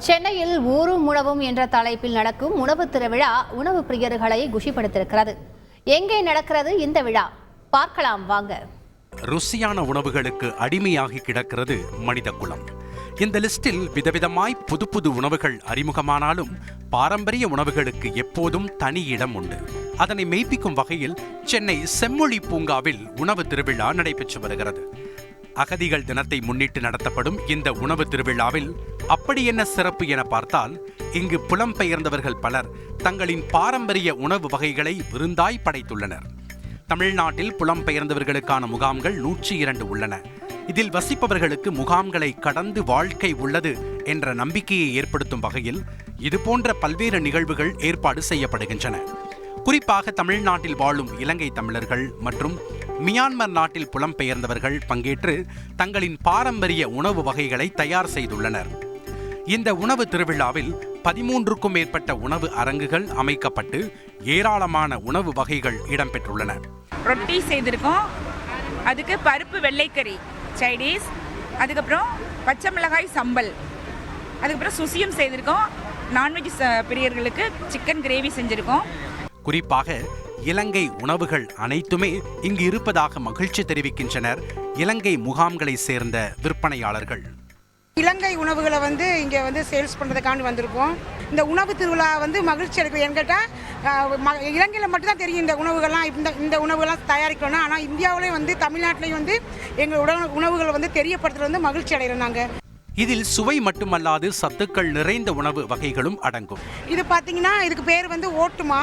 சென்னையில் ஊரும் உணவும் என்ற தலைப்பில் நடக்கும் உணவு திருவிழா உணவு பிரியர்களை குஷிப்படுத்தியிருக்கிறது. எங்கே நடக்கிறது இந்த விழா? பார்க்கலாம் வாங்க. ருசியான உணவுகளுக்கு அடிமையாகி கிடக்கிறது மனித குலம். இந்த லிஸ்டில் விதவிதமாய் புது புது உணவுகள் அறிமுகமானாலும் பாரம்பரிய உணவுகளுக்கு எப்போதும் தனி இடம் உண்டு. அதனை மெய்ப்பிக்கும் வகையில் சென்னை செம்மொழி பூங்காவில் உணவு திருவிழா நடைபெற்று வருகிறது. அகதிகள் தினத்தை முன்னிட்டு நடத்தப்படும் இந்த உணவு திருவிழாவில் அப்படி என்ன சிறப்பு என பார்த்தால், இங்கு புலம்பெயர்ந்தவர்கள் பலர் தங்களின் பாரம்பரிய உணவு வகைகளை விருந்தாய் படைத்துள்ளனர். தமிழ்நாட்டில் புலம்பெயர்ந்தவர்களுக்கான முகாம்கள் 102 உள்ளன. இதில் வசிப்பவர்களுக்கு முகாம்களை கடந்து வாழ்க்கை உள்ளது என்ற நம்பிக்கையை ஏற்படுத்தும் வகையில் இதுபோன்ற பல்வேறு நிகழ்வுகள் ஏற்பாடு செய்யப்படுகின்றன. குறிப்பாக தமிழ்நாட்டில் வாழும் இலங்கை தமிழர்கள் மற்றும் மியான்மர் நாட்டில் புலம்பெயர்ந்தவர்கள் பங்கேற்று தங்களின் பாரம்பரிய உணவு வகைகளை தயார் செய்துள்ளனர். இந்த உணவு திருவிழாவில் 13க்கும் மேற்பட்ட உணவு அரங்குகள் அமைக்கப்பட்டு ஏராளமான உணவு வகைகள் இடம்பெற்றுள்ளன. ரொட்டி செய்திருக்கோம், அதுக்கு பருப்பு வெள்ளைக்கறி சைனீஸ், அதுக்கப்புறம் பச்சை மிளகாய் சம்பல், அதுக்கப்புறம் சுசியம் செய்திருக்கோம். நான்வெஜ் பிரியர்களுக்கு சிக்கன் கிரேவி செஞ்சுருக்கோம். குறிப்பாக இலங்கை உணவுகள் அனைத்துமே இங்கு இருப்பதாக மகிழ்ச்சி தெரிவிக்கின்றனர் இலங்கை முகாம்களை சேர்ந்த விற்பனையாளர்கள். இலங்கை உணவுகளை இங்கே சேல்ஸ் பண்ணுறதுக்காண்டி வந்திருக்கோம். இந்த உணவு திருவிழா மகிழ்ச்சி அளிக்கும். என்கிட்ட இலங்கையில் மட்டும்தான் தெரியும் இந்த உணவுகள்லாம், இந்த உணவுகள்லாம் தயாரிக்கணும். ஆனால் இந்தியாவிலேயும் தமிழ்நாட்டிலையும் எங்களோட உணவுகளை தெரியப்படுத்துறது மகிழ்ச்சி அடைகிறோம் நாங்கள். இதில் சுவை மட்டுமல்லாது சத்துக்கள் நிறைந்த உணவு வகைகளும் அடங்கும். இது பார்த்தீங்கன்னா இதுக்கு பேர் ஓட்டுமா.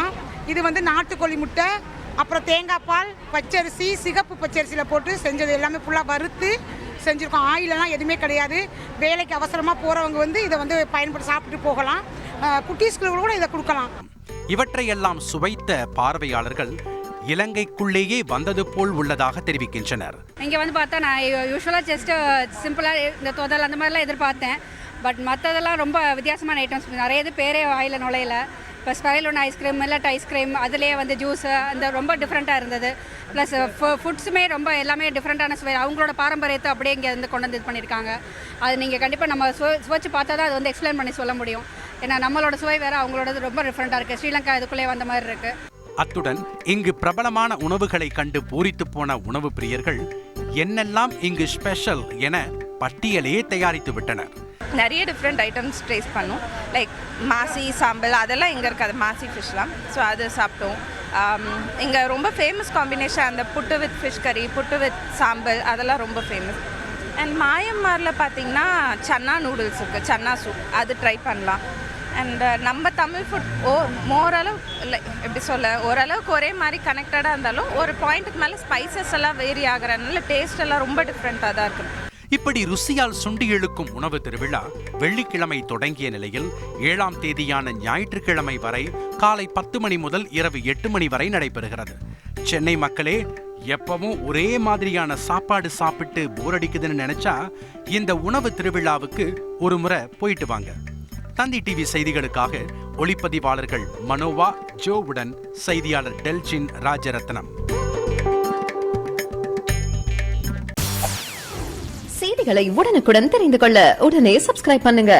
இது நாட்டுக்கோழி முட்டை, அப்புறம் தேங்காய் பால், பச்சரிசி, சிகப்பு பச்சரிசியில் போட்டு செஞ்சது எல்லாமே ஃபுல்லாக வறுத்து செஞ்சுருக்கோம். ஆயிலெல்லாம் எதுவுமே கிடையாது. வேலைக்கு அவசரமாக போகிறவங்க இதை பயன்படுத்தி சாப்பிட்டு போகலாம். குட்டீஸ்க்கு கூட இதை கொடுக்கலாம். இவற்றையெல்லாம் சுவைத்த பார்வையாளர்கள் இலங்கைக்குள்ளேயே வந்தது போல் உள்ளதாக தெரிவிக்கின்றனர். இங்கே பார்த்தா நான் யூஸ்வலாக ஜஸ்ட் சிம்பிளாக இந்த தொதல் அந்த மாதிரிலாம் எதிர்பார்த்தேன். பட் மற்றதெல்லாம் ரொம்ப வித்தியாசமான ஐட்டம்ஸ், நிறைய இது பேரே வாயில் நுழையில. இப்போ spiral one ice cream, millet ice cream, அதுலேயே ஜூஸு அந்த ரொம்ப டிஃப்ரெண்ட்டாக இருந்தது. ப்ளஸ் ஃபுட்ஸுமே ரொம்ப எல்லாமே டிஃப்ரெண்ட்டான சுவை, அவங்களோட பாரம்பரியத்தை அப்படியே இங்கே கொண்டு வந்து இது பண்ணியிருக்காங்க. அது நீங்கள் கண்டிப்பாக நம்ம சுவைச்சு பார்த்தா தான் அது எக்ஸ்பிளைன் பண்ணி சொல்ல முடியும். ஏன்னா நம்மளோட சுவை வேறு, அவங்களோடது ரொம்ப டிஃப்ரெண்ட்டாக இருக்குது. ஸ்ரீலங்கா இதுக்குள்ளே வந்த மாதிரி இருக்குது. அத்துடன் இங்கு பிரபலமான உணவுகளை கண்டு பூரித்து போன உணவு பிரியர்கள் என்னெல்லாம் இங்கு ஸ்பெஷல் என பட்டியலையே தயாரித்து விட்டனர். நிறைய டிஃப்ரெண்ட் ஐட்டம்ஸ் டேஸ்ட் பண்ணோம். லைக் மாசி சாம்பல் அதெல்லாம் இங்கே இருக்காது, மாசி ஃபிஷ்லாம். ஸோ அது சாப்பிட்டோம். இங்கே ரொம்ப ஃபேமஸ் காம்பினேஷன் அந்த புட்டு வித் ஃபிஷ் கறி, புட்டு வித் சாம்பல், அதெல்லாம் ரொம்ப ஃபேமஸ். அண்ட் மாயம்மாரில் பார்த்தீங்கன்னா சன்னா நூடுல்ஸ் இருக்குது, சன்னா சூப், அது ட்ரை பண்ணலாம். அண்ட் நம்ம தமிழ் ஃபுட் ஓரளவு இல்லை எப்படி சொல்ல, ஓரளவுக்கு ஒரே மாதிரி கனெக்டடாக இருந்தாலும் ஒரு பாயிண்ட்டுக்கு மேலே ஸ்பைசஸ் எல்லாம் வேரி ஆகிறதுனால டேஸ்ட் எல்லாம் ரொம்ப டிஃப்ரெண்ட்டாக தான் இருக்குது. இப்படி ருசியால் சுண்டி இழுக்கும் உணவு திருவிழா வெள்ளிக்கிழமை தொடங்கிய நிலையில் 7ஆம் தேதியான ஞாயிற்றுக்கிழமை வரை காலை 10 மணி முதல் இரவு 8 மணி வரை நடைபெறுகிறது. சென்னை மக்களே, எப்பவும் ஒரே மாதிரியான சாப்பாடு சாப்பிட்டு போர் அடிக்குதுன்னு நினைச்சா இந்த உணவு திருவிழாவுக்கு ஒரு முறை போயிட்டு வாங்க. தந்தி டிவி செய்திகளுக்காக ஒளிப்பதிவாளர்கள் மனோவா, ஜோவுடன் செய்தியாளர் டெல்ஜின் ராஜரத்னம். செய்திகளை உடனுக்குடன் தெரிந்து கொள்ள உடனே சப்ஸ்கிரைப் பண்ணுங்க.